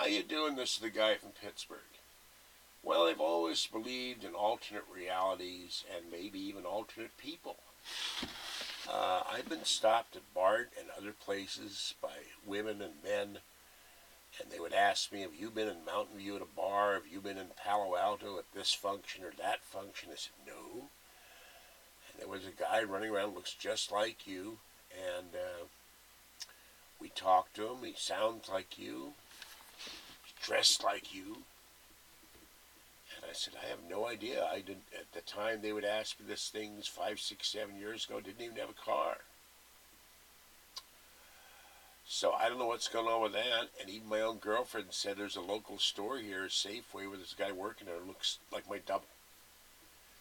you doing? This is the guy from Pittsburgh. Well, I've always believed in alternate realities and maybe even alternate people. I've been stopped at BART and other places by women and men, and they would ask me, have you been in Mountain View at a bar? Have you been in Palo Alto at this function or that function? I said, no. And there was a guy running around, looks just like you, and we talked to him. He sounds like you, dressed like you. And I said, I have no idea. I didn't. At the time they would ask me this things 5, 6, 7 years ago, didn't even have a car. So I don't know what's going on with that. And even my own girlfriend said there's a local store here, Safeway, where there's a guy working there who looks like my double.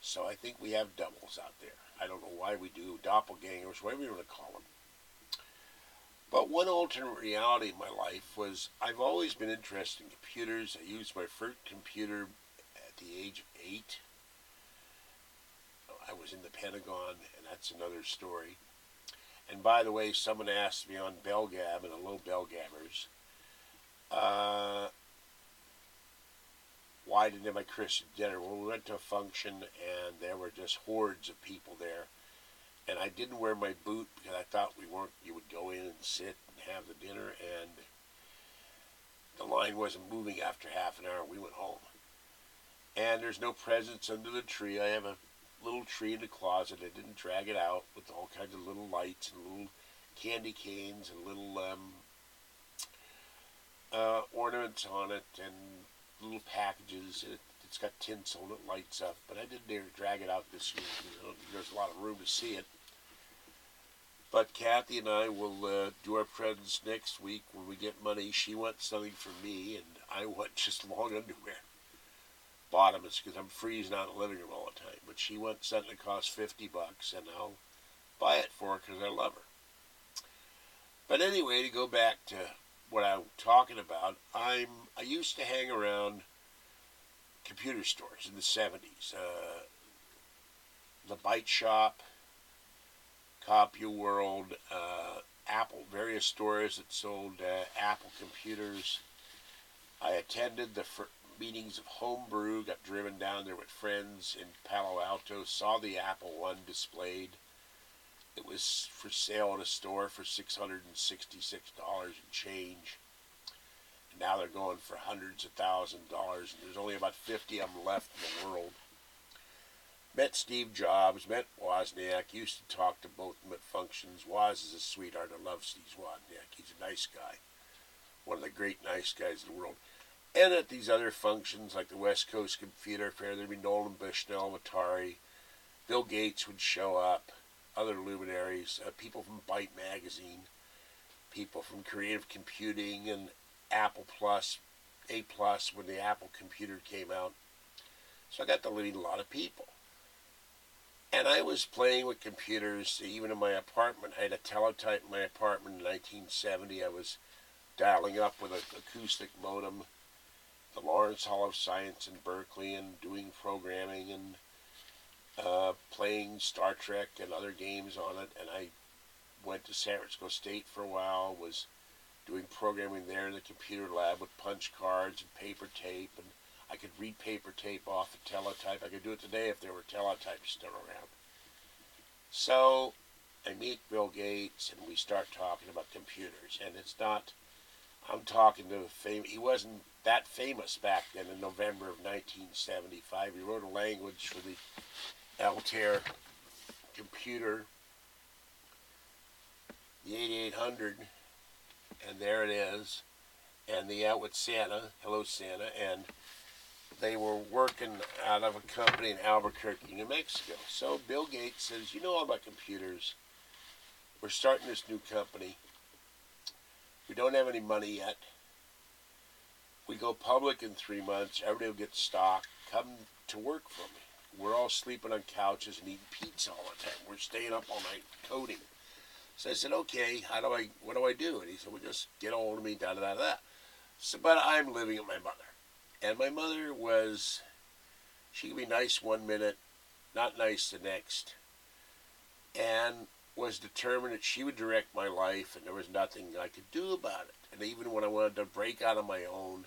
So I think we have doubles out there. I don't know why we do, doppelgangers, whatever you want to call them. But one alternate reality in my life was I've always been interested in computers. I used my first computer at the age of 8. I was in the Pentagon, and that's another story. And by the way, someone asked me on Belgab and Hello Belgabbers, why didn't I have my Christian dinner? Well, we went to a function, and there were just hordes of people there. And I didn't wear my boot because I thought you would go in and sit and have the dinner, and the line wasn't moving after half an hour. We went home. And there's no presents under the tree. I have a little tree in the closet. I didn't drag it out with all kinds of little lights and little candy canes and little ornaments on it and little packages. It's got tinsel and it lights up. But I didn't dare drag it out this year. There's a lot of room to see it. But Kathy and I will do our presents next week when we get money. She wants something for me, and I want just long underwear. Bottoms, because I'm freezing out in the living room all the time. But she wants something that costs $50, and I'll buy it for her because I love her. But anyway, to go back to what I'm talking about, I used to hang around computer stores in the 70s. The Byte Shop, CompuWorld, Apple, various stores that sold Apple computers. I attended the meetings of Homebrew, got driven down there with friends in Palo Alto, saw the Apple I displayed. It was for sale in a store for $666 and change. And now they're going for hundreds of thousands of dollars, and there's only about 50 of them left in the world. Met Steve Jobs, met Wozniak, used to talk to both of them at functions. Woz is a sweetheart. I love Steve Wozniak. He's a nice guy. One of the great nice guys in the world. And at these other functions, like the West Coast Computer Fair, there'd be Nolan Bushnell of Atari. Bill Gates would show up, other luminaries, people from Byte Magazine, people from Creative Computing and Apple Plus, A Plus when the Apple computer came out. So I got to meet a lot of people. And I was playing with computers even in my apartment. I had a teletype in my apartment in 1970. I was dialing up with an acoustic modem, the Lawrence Hall of Science in Berkeley, and doing programming and playing Star Trek and other games on it. And I went to San Francisco State for a while, was doing programming there in the computer lab with punch cards and paper tape, and I could read paper tape off a teletype. I could do it today if there were teletypes still around. So I meet Bill Gates, and we start talking about computers. And it's not, I'm talking to he wasn't that famous back then in November of 1975. He wrote a language for the Altair computer, the 8800, and there it is. And the out with Santa, hello Santa, and they were working out of a company in Albuquerque, New Mexico. So Bill Gates says, you know all about computers. We're starting this new company. We don't have any money yet. We go public in 3 months. Everybody will get stock. Come to work for me. We're all sleeping on couches and eating pizza all the time. We're staying up all night coding. So I said, okay, what do I do? And he said, well, just get a hold of me, da-da-da-da. So, but I'm living with my mother. And my mother she could be nice one minute, not nice the next, and was determined that she would direct my life, and there was nothing I could do about it. And even when I wanted to break out on my own,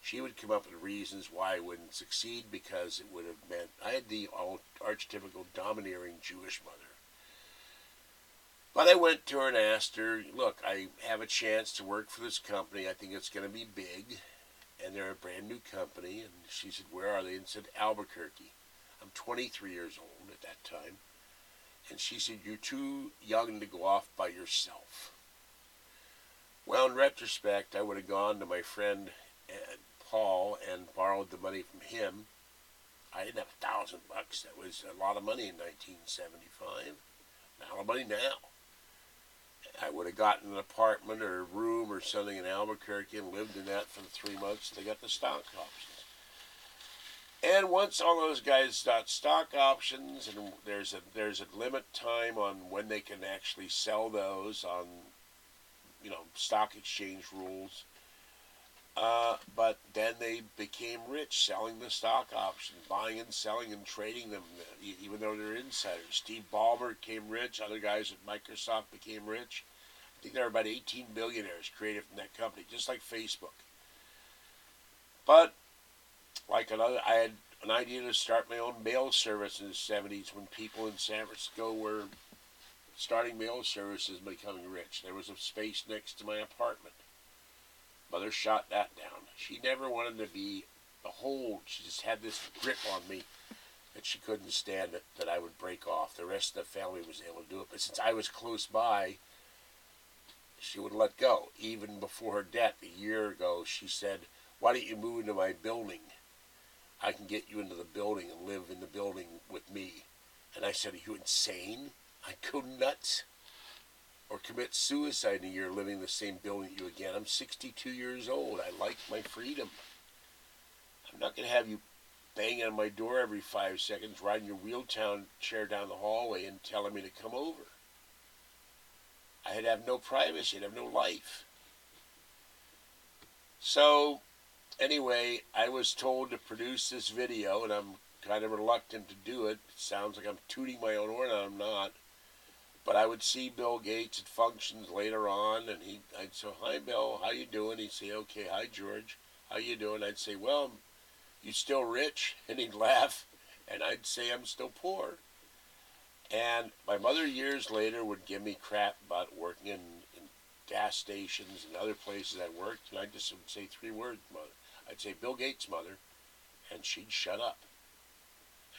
she would come up with reasons why I wouldn't succeed, because it would have meant I had the archetypical domineering Jewish mother. But I went to her and asked her, look, I have a chance to work for this company. I think it's going to be big, and they're a brand new company. And she said, where are they? And said, Albuquerque. I'm 23 years old at that time. And she said, you're too young to go off by yourself. Well, in retrospect, I would have gone to my friend Paul and borrowed the money from him. I didn't have $1,000. That was a lot of money in 1975. Not a lot of money now. I would have gotten an apartment or a room or something in Albuquerque and lived in that for the 3 months they got the stock options. And once all those guys got stock options, and there's a limit time on when they can actually sell those on, stock exchange rules. But then they became rich selling the stock options, buying and selling and trading them, even though they're insiders. Steve Ballmer became rich. Other guys at Microsoft became rich. I think there were about 18 billionaires created from that company, just like Facebook. But I had an idea to start my own mail service in the 70s when people in San Francisco were starting mail services and becoming rich. There was a space next to my apartment. Mother shot that down. She never wanted to be the hold. She just had this grip on me that she couldn't stand it, that I would break off. The rest of the family was able to do it. But since I was close by, she would let go. Even before her death, a year ago, she said, why don't you move into my building? I can get you into the building and live in the building with me. And I said, are you insane? I'd go nuts. Or commit suicide in a year living in the same building with you again. I'm 62 years old. I like my freedom. I'm not going to have you banging on my door every 5 seconds, riding your wheelchair down the hallway and telling me to come over. I'd have no privacy. I'd have no life. So, anyway, I was told to produce this video, and I'm kind of reluctant to do it. It sounds like I'm tooting my own horn, and I'm not. But I would see Bill Gates at functions later on, and I'd say, hi, Bill, how you doing? He'd say, okay, hi, George, how you doing? I'd say, well, you still rich? And he'd laugh, and I'd say, I'm still poor. And my mother, years later, would give me crap about working in gas stations and other places I worked, and I just would say 3 words, mother. I'd say, Bill Gates, mother, and she'd shut up,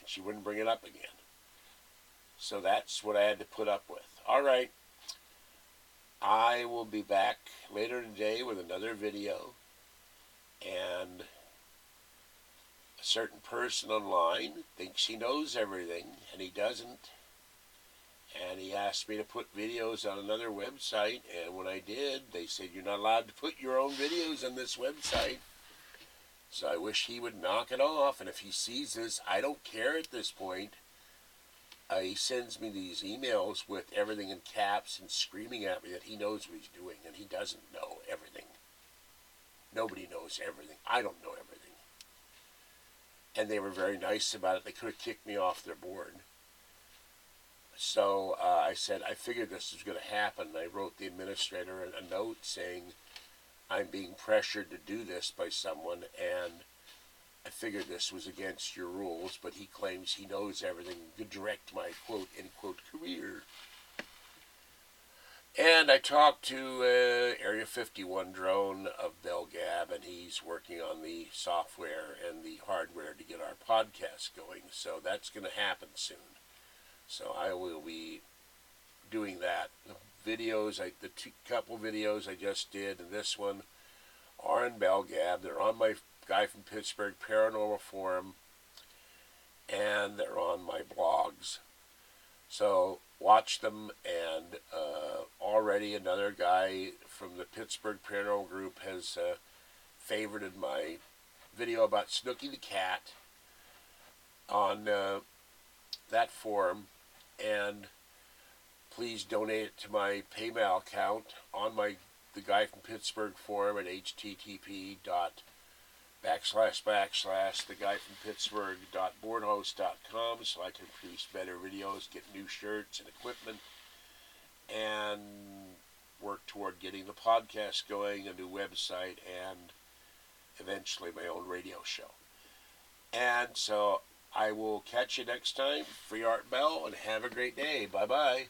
and she wouldn't bring it up again. So that's what I had to put up with. All right. I will be back later today with another video. And a certain person online thinks he knows everything, and he doesn't. And he asked me to put videos on another website. And when I did, they said, you're not allowed to put your own videos on this website. So I wish he would knock it off. And if he sees this, I don't care at this point. He sends me these emails with everything in caps and screaming at me that he knows what he's doing, and he doesn't know everything. Nobody knows everything. I don't know everything. And they were very nice about it. They could have kicked me off their board. So I said, I figured this was going to happen. I wrote the administrator a note saying, I'm being pressured to do this by someone, and I figured this was against your rules, but he claims he knows everything to direct my quote, end quote, career. And I talked to Area 51 drone of Belgab, and he's working on the software and the hardware to get our podcast going. So that's going to happen soon. So I will be doing that. The videos, the couple videos I just did, and this one are in Belgab. They're on my Guy from Pittsburgh Paranormal Forum, and they're on my blogs. So watch them, and already another guy from the Pittsburgh Paranormal Group has favorited my video about Snooky the Cat on that forum, and please donate it to my PayPal account on the Guy from Pittsburgh forum at http://theguyfrompittsburgh.boardhost.com so I can produce better videos, get new shirts and equipment, and work toward getting the podcast going, a new website, and eventually my own radio show. And so I will catch you next time. Free Art Bell, and have a great day. Bye-bye.